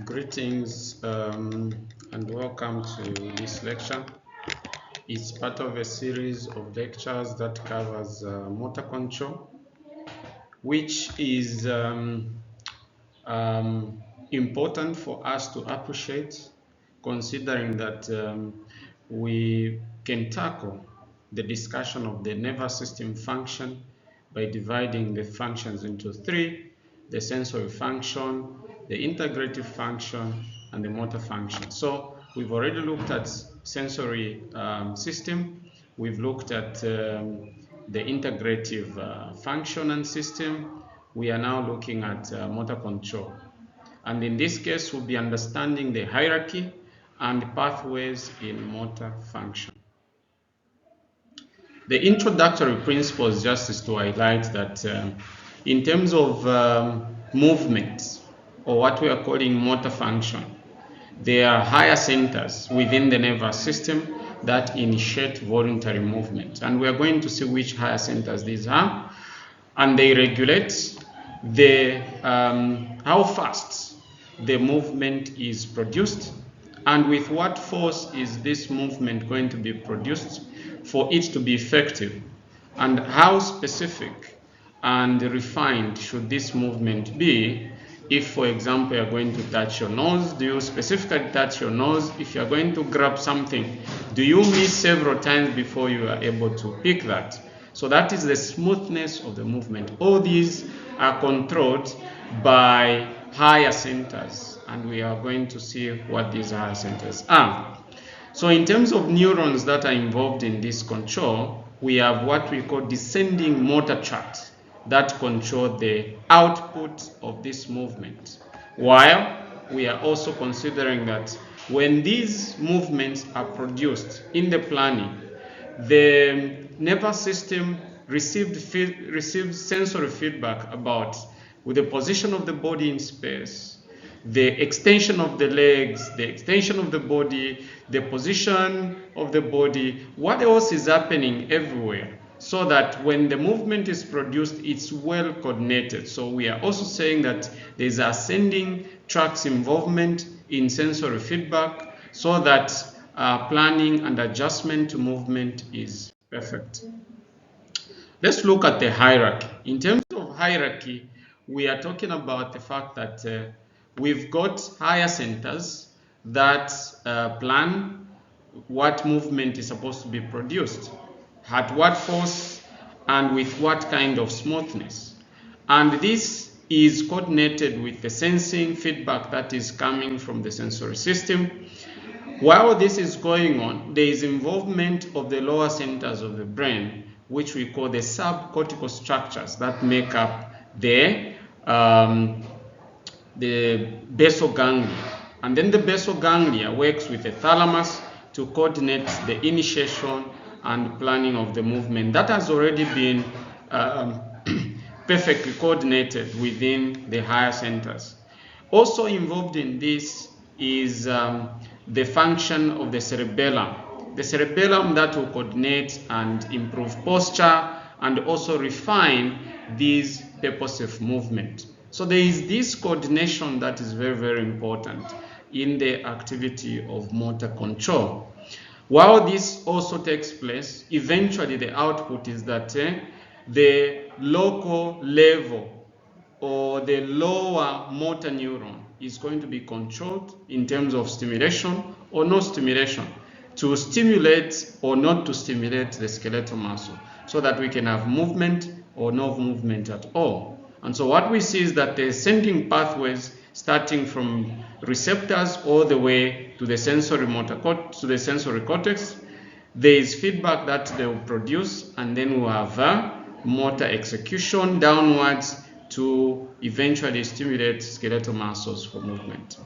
Greetings and welcome to this lecture. It's part of a series of lectures that covers motor control, which is important for us to appreciate, considering that we can tackle the discussion of the nervous system function by dividing the functions into three: the sensory function, the integrative function, and the motor function. So we've already looked at sensory system. We've looked at the integrative function and system. We are now looking at motor control. And in this case, we'll be understanding the hierarchy and pathways in motor function. The introductory principles just is to highlight that in terms of movement, or what we are calling motor function, there are higher centers within the nervous system that initiate voluntary movement. And we are going to see which higher centers these are. And they regulate the how fast the movement is produced and with what force is this movement going to be produced for it to be effective, and how specific and refined should this movement be. If, for example, you're going to touch your nose, do you specifically touch your nose? If you're going to grab something, do you miss several times before you are able to pick that? So that is the smoothness of the movement. All these are controlled by higher centers, and we are going to see what these higher centers are. So in terms of neurons that are involved in this control, we have what we call descending motor tracts that control the output of this movement. While we are also considering that when these movements are produced in the planning, the nervous system receives sensory feedback about with the position of the body in space, the extension of the legs, the extension of the body, the position of the body, what else is happening everywhere, so that when the movement is produced, it's well coordinated. So we are also saying that there's ascending tracts involvement in sensory feedback, so that planning and adjustment to movement is perfect. Let's look at the hierarchy. In terms of hierarchy, we are talking about the fact that we've got higher centers that plan what movement is supposed to be produced, at what force, and with what kind of smoothness. And this is coordinated with the sensing feedback that is coming from the sensory system. While this is going on, there is involvement of the lower centers of the brain, which we call the subcortical structures that make up the basal ganglia. And then the basal ganglia works with the thalamus to coordinate the initiation and planning of the movement that has already been perfectly coordinated within the higher centers. Also involved in this is the function of the cerebellum. The cerebellum that will coordinate and improve posture and also refine these purposive movement. So there is this coordination that is very, very important in the activity of motor control. While this also takes place, eventually the output is that the local level or the lower motor neuron is going to be controlled in terms of stimulation or no stimulation, to stimulate or not to stimulate the skeletal muscle, so that we can have movement or no movement at all. And so what we see is that the sending pathways, starting from receptors all the way to the sensory cortex, there is feedback that they will produce, and then we'll have motor execution downwards to eventually stimulate skeletal muscles for movement.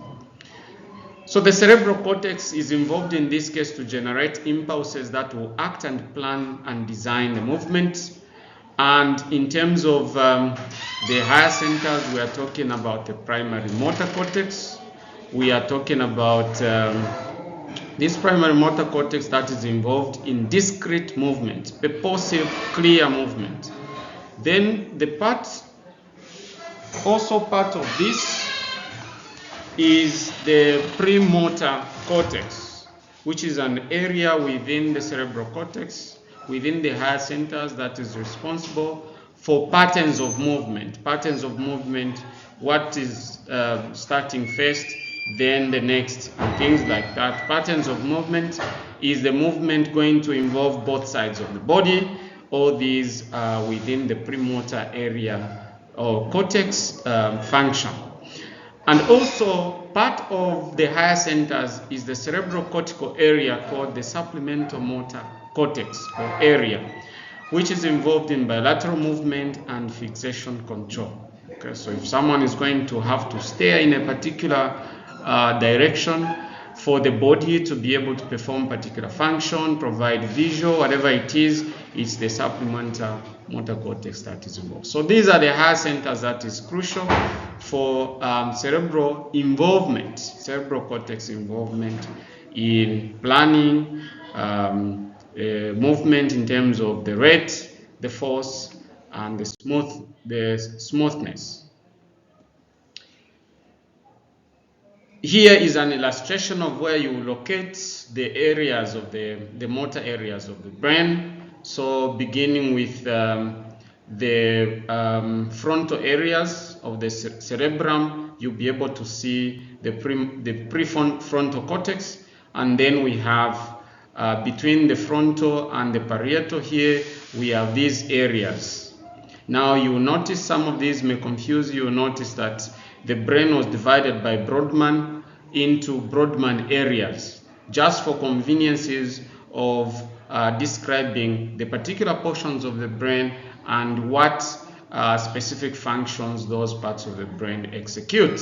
So the cerebral cortex is involved in this case to generate impulses that will act and plan and design the movement. And in terms of the higher centers, we are talking about the primary motor cortex. We are talking about this primary motor cortex that is involved in discrete movement, purposive, clear movement. Then the part of this is the premotor cortex, which is an area within the cerebral cortex, within the higher centers, that is responsible for patterns of movement. Patterns of movement, what is starting first, then the next, and things like that. Patterns of movement is the movement going to involve both sides of the body. All these are within the premotor area or cortex function. And also, part of the higher centers is the cerebrocortical area called the supplemental motor cortex or area, which is involved in bilateral movement and fixation control. Okay, so if someone is going to have to stare in a particular direction for the body to be able to perform particular function, provide visual, whatever it is, it's the supplemental motor cortex that is involved. So these are the higher centers that is crucial for cerebral involvement, cerebral cortex involvement in planning, movement in terms of the rate, the force, and the smoothness. Here is an illustration of where you locate the areas of the motor areas of the brain. So beginning with the frontal areas of the cerebrum, you'll be able to see the prefrontal cortex, and then we have between the frontal and the parietal here, we have these areas. Now you will notice some of these may confuse you. You'll notice that the brain was divided by Brodmann into Brodmann areas, just for conveniences of describing the particular portions of the brain and what specific functions those parts of the brain execute.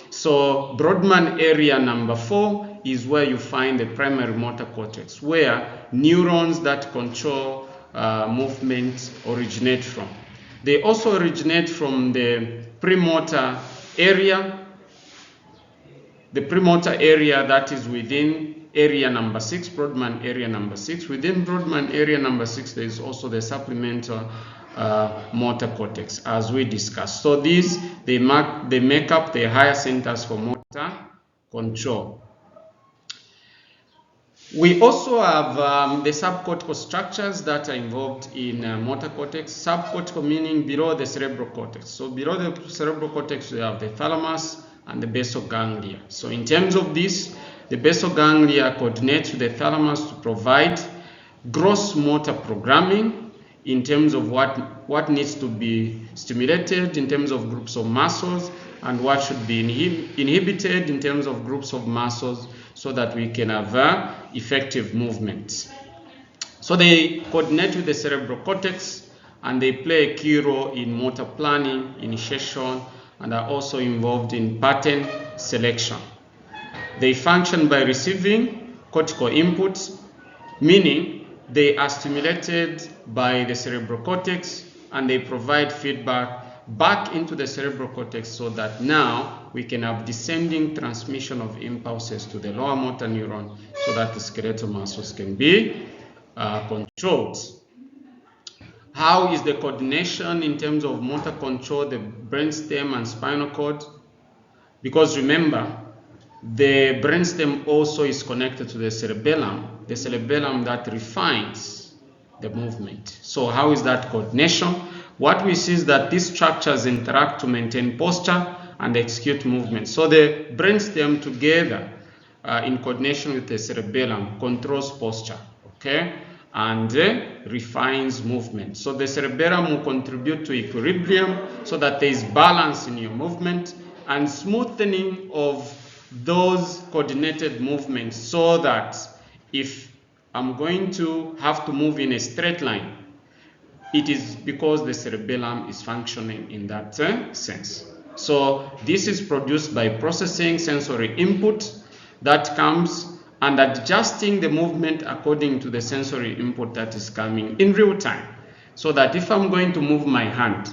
So Brodmann area number 4 is where you find the primary motor cortex, where neurons that control movement originate from. They also originate from the premotor area, that is within area number 6, Brodmann area number 6. Within Brodmann area number 6, there is also the supplemental motor cortex, as we discussed. So these, they make up the higher centers for motor control. We also have the subcortical structures that are involved in motor cortex. Subcortical meaning below the cerebral cortex. So below the cerebral cortex, we have the thalamus and the basal ganglia. So in terms of this, the basal ganglia coordinates with the thalamus to provide gross motor programming in terms of what needs to be stimulated in terms of groups of muscles and what should be inhibited in terms of groups of muscles, so that we can have effective movement. So they coordinate with the cerebral cortex, and they play a key role in motor planning, initiation, and are also involved in pattern selection. They function by receiving cortical inputs, meaning they are stimulated by the cerebral cortex, and they provide feedback back into the cerebral cortex, so that now we can have descending transmission of impulses to the lower motor neuron, so that the skeletal muscles can be controlled. How is the coordination in terms of motor control, the brainstem and spinal cord? Because remember, the brainstem also is connected to the cerebellum that refines the movement. So how is that coordination? What we see is that these structures interact to maintain posture and execute movement. So the brainstem together in coordination with the cerebellum controls posture, okay, and refines movement. So the cerebellum will contribute to equilibrium, so that there is balance in your movement and smoothening of those coordinated movements, so that if I'm going to have to move in a straight line, it is because the cerebellum is functioning in that sense. So this is produced by processing sensory input that comes and adjusting the movement according to the sensory input that is coming in real time. So that if I'm going to move my hand,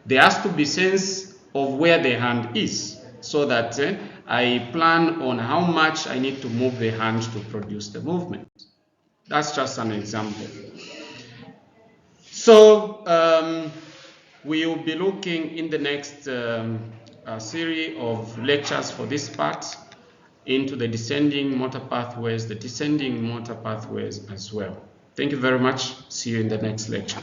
there has to be sense of where the hand is, so that I plan on how much I need to move the hand to produce the movement. That's just an example. So we will be looking in the next a series of lectures for this part into the descending motor pathways, the descending motor pathways as well. Thank you very much. See you in the next lecture.